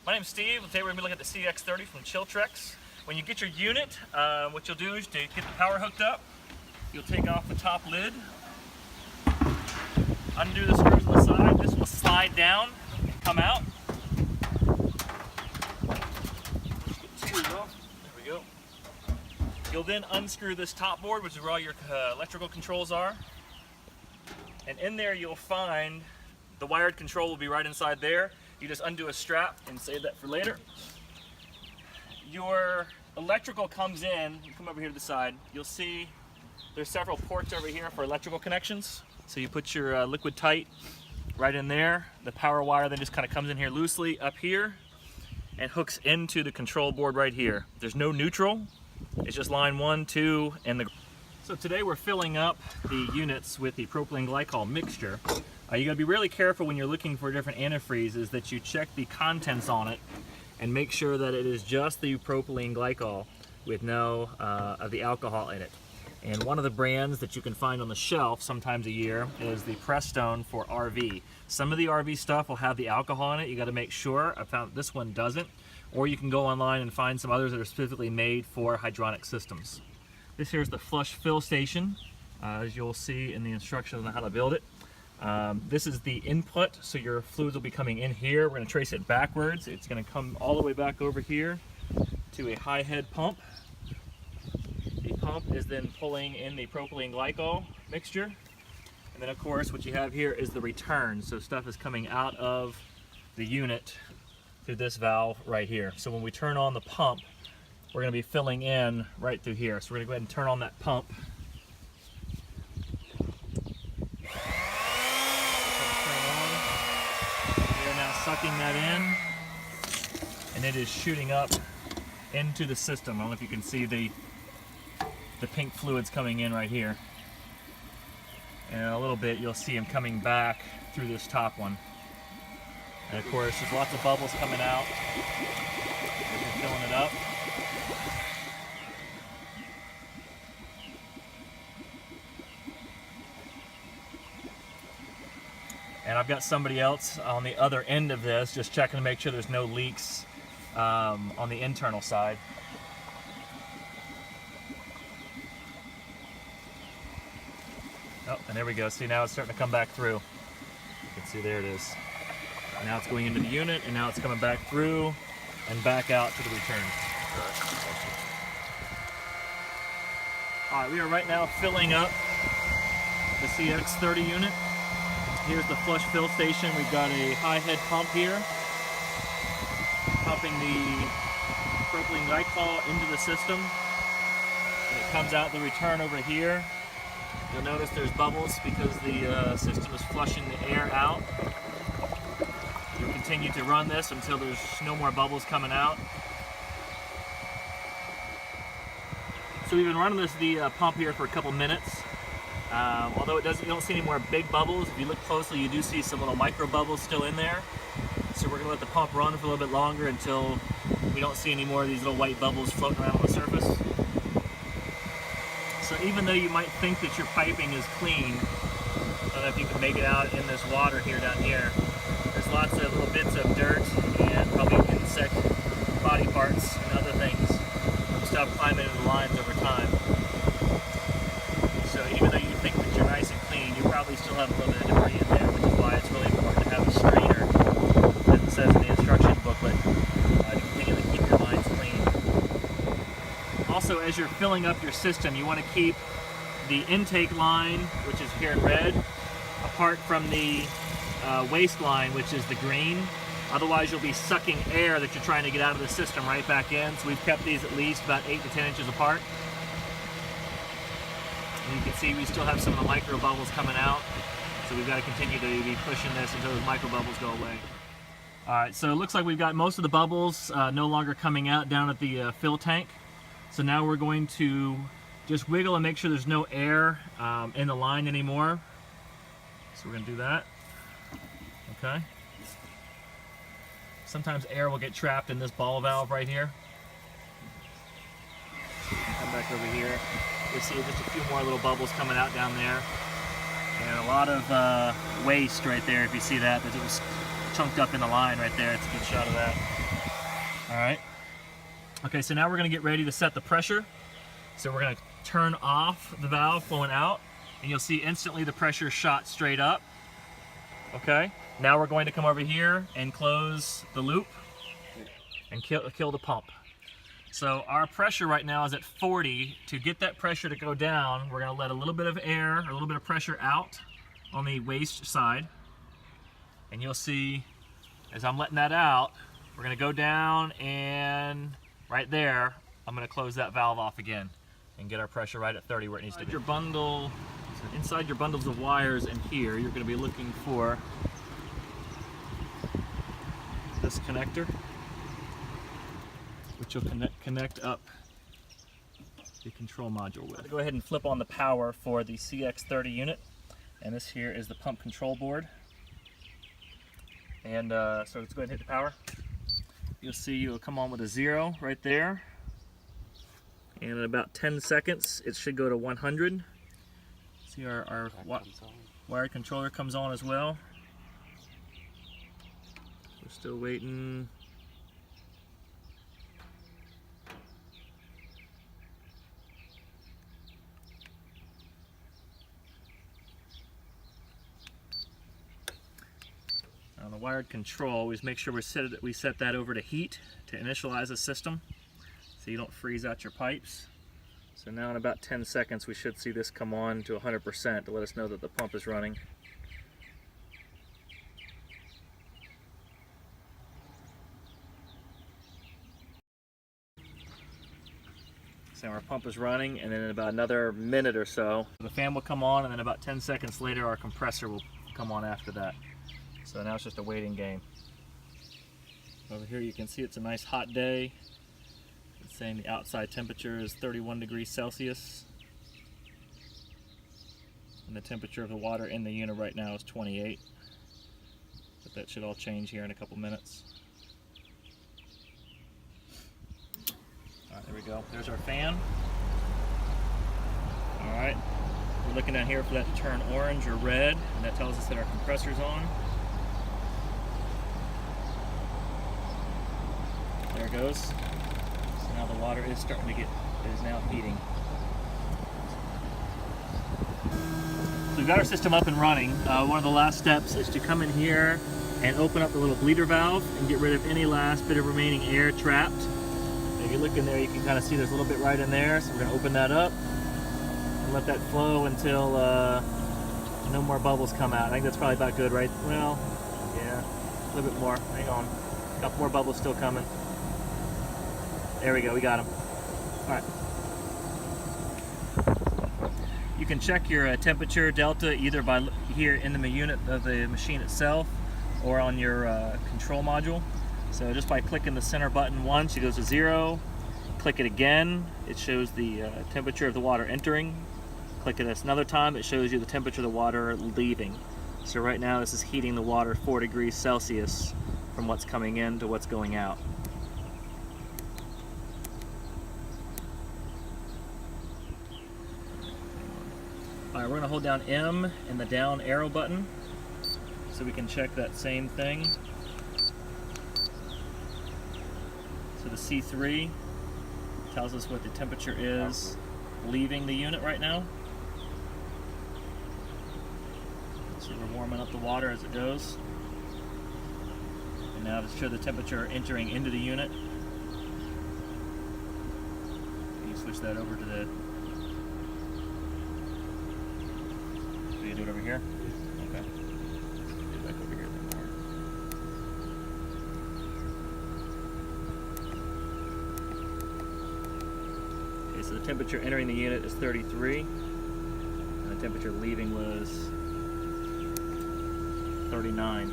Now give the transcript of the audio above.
My name's Steve. Today we're going to be looking at the CX30 from Chiltrex. When you get your unit, what you'll do is to get the power hooked up, you'll take off the top lid, undo the screws on the side. This will slide down and come out. There we go. You'll then unscrew this top board, which is where all your electrical controls are. And in there you'll find the wired control will be right inside there. You just undo a strap and save that for later. Your electrical comes in, you come over here to the side, you'll see there's several ports over here for electrical connections. So you put your liquid tight right in there. The power wire then just kind of comes in here loosely up here and hooks into the control board right here. There's no neutral, it's just line 1, 2, and the... So today we're filling up the units with the propylene glycol mixture. You gotta be really careful when you're looking for different antifreezes that you check the contents on it and make sure that it is just the propylene glycol with no of the alcohol in it. And one of the brands that you can find on the shelf sometimes a year is the Prestone for RV. Some of the RV stuff will have the alcohol in it. You gotta make sure. I found this one doesn't. Or you can go online and find some others that are specifically made for hydronic systems. This here is the flush fill station, as you'll see in the instructions on how to build it. This is the input, so your fluids will be coming in here. We're going to trace it backwards. It's going to come all the way back over here to a high head pump. The pump is then pulling in the propylene glycol mixture. And then of course what you have here is the return. So stuff is coming out of the unit through this valve right here. So when we turn on the pump, we're going to be filling in right through here. So we're going to go ahead and turn on that pump. We are now sucking that in, and it is shooting up into the system. I don't know if you can see the pink fluids coming in right here. And in a little bit you'll see them coming back through this top one. And of course there's lots of bubbles coming out as you're filling it up. And I've got somebody else on the other end of this just checking to make sure there's no leaks on the internal side. Oh, and there we go. See, now it's starting to come back through. You can see there it is. Now it's going into the unit, and now it's coming back through and back out to the return. All right, we are right now filling up the CX30 unit. Here's the flush fill station. We've got a high head pump here, pumping the propylene glycol into the system. And it comes out the return over here. You'll notice there's bubbles because the system is flushing the air out. You'll continue to run this until there's no more bubbles coming out. So we've been running the pump here for a couple minutes. Although you don't see any more big bubbles, if you look closely you do see some little micro bubbles still in there. So we're going to let the pump run for a little bit longer until we don't see any more of these little white bubbles floating around on the surface. So even though you might think that your piping is clean, I don't know if you can make it out in this water here down here, there's lots of little bits of dirt and probably insect body parts and other things from stuff climbing into the lines over time. So even though you think that you're nice and clean, you probably still have a little bit of debris in there, which is why it's really important to have a strainer, as it says in the instruction booklet, to continually keep your lines clean. Also, as you're filling up your system, you want to keep the intake line, which is here in red, apart from the waste line, which is the green. Otherwise you'll be sucking air that you're trying to get out of the system right back in. So we've kept these at least about 8 to 10 inches apart. And you can see we still have some of the micro bubbles coming out. So we've got to continue to be pushing this until those micro bubbles go away. Alright, so it looks like we've got most of the bubbles no longer coming out down at the fill tank. So now we're going to just wiggle and make sure there's no air in the line anymore. So we're going to do that. Okay. Sometimes air will get trapped in this ball valve right here. Come back over here. You see just a few more little bubbles coming out down there. And a lot of waste right there, if you see that. It was chunked up in the line right there. It's a good shot of that. All right. Okay, so now we're gonna get ready to set the pressure. So we're gonna turn off the valve flowing out, and you'll see instantly the pressure shot straight up. Okay, now we're going to come over here and close the loop and kill the pump. So our pressure right now is at 40. To get that pressure to go down, we're gonna let a little bit of air, or a little bit of pressure out on the waste side. And you'll see, as I'm letting that out, we're gonna go down, and right there, I'm gonna close that valve off again and get our pressure right at 30 where it needs to be. Inside your bundles of wires in here, you're gonna be looking for this connector, which you'll connect up the control module with. Go ahead and flip on the power for the CX30 unit, and this here is the pump control board. And so let's go ahead and hit the power. You'll see it'll come on with a 0 right there, and in about 10 seconds it should go to 100. See our wired controller comes on as well. We're still waiting. On the wired control, we just make sure we set that over to heat to initialize the system so you don't freeze out your pipes. So now in about 10 seconds we should see this come on to 100% to let us know that the pump is running. So our pump is running, and then in about another minute or so the fan will come on, and then about 10 seconds later our compressor will come on after that. So now it's just a waiting game. Over here you can see it's a nice hot day. It's saying the outside temperature is 31 degrees Celsius. And the temperature of the water in the unit right now is 28. But that should all change here in a couple minutes. Alright, there we go. There's our fan. Alright, we're looking down here for that to turn orange or red, and that tells us that our compressor's on. There it goes. So now the water is starting to is now heating. So we've got our system up and running. One of the last steps is to come in here and open up the little bleeder valve and get rid of any last bit of remaining air trapped. If you look in there, you can kind of see there's a little bit right in there. So we're going to open that up and let that flow until no more bubbles come out. I think that's probably about good, right? Well, yeah, a little bit more. Hang on. A couple more bubbles still coming. There we go, we got them. All right. You can check your temperature delta either by here in the unit of the machine itself or on your control module. So just by clicking the center button once, it goes to 0. Click it again, it shows the temperature of the water entering. Click it another time, it shows you the temperature of the water leaving. So right now this is heating the water 4 degrees Celsius from what's coming in to what's going out. Alright, we're going to hold down M and the down arrow button so we can check that same thing. So the C3 tells us what the temperature is leaving the unit right now. So we're warming up the water as it goes. And now to show the temperature entering into the unit, you switch that over to the... Do you do it over here? Okay. Do it back over here then more. Okay, so the temperature entering the unit is 33, and the temperature leaving was 39.